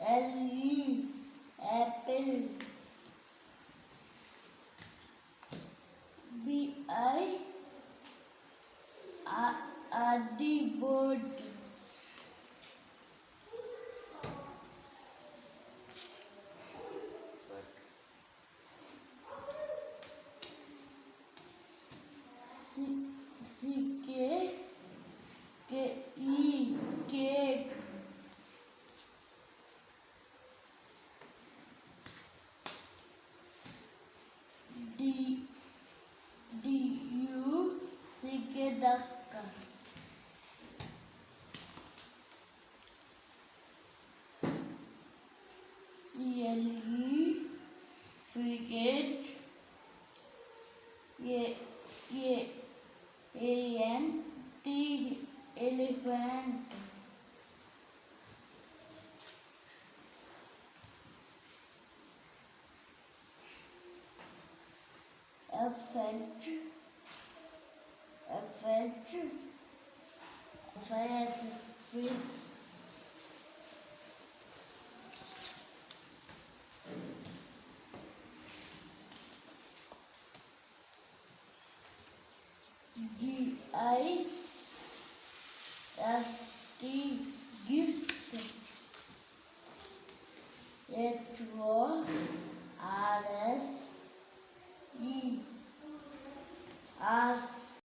L-E, apple. B-I-R-D, bird. C-K-E, cake. D-U-C-K, duck. E-L-E, frigate. A-N-T, elephant. F-H, fish. G-I-F-T, gift. H-O-R-S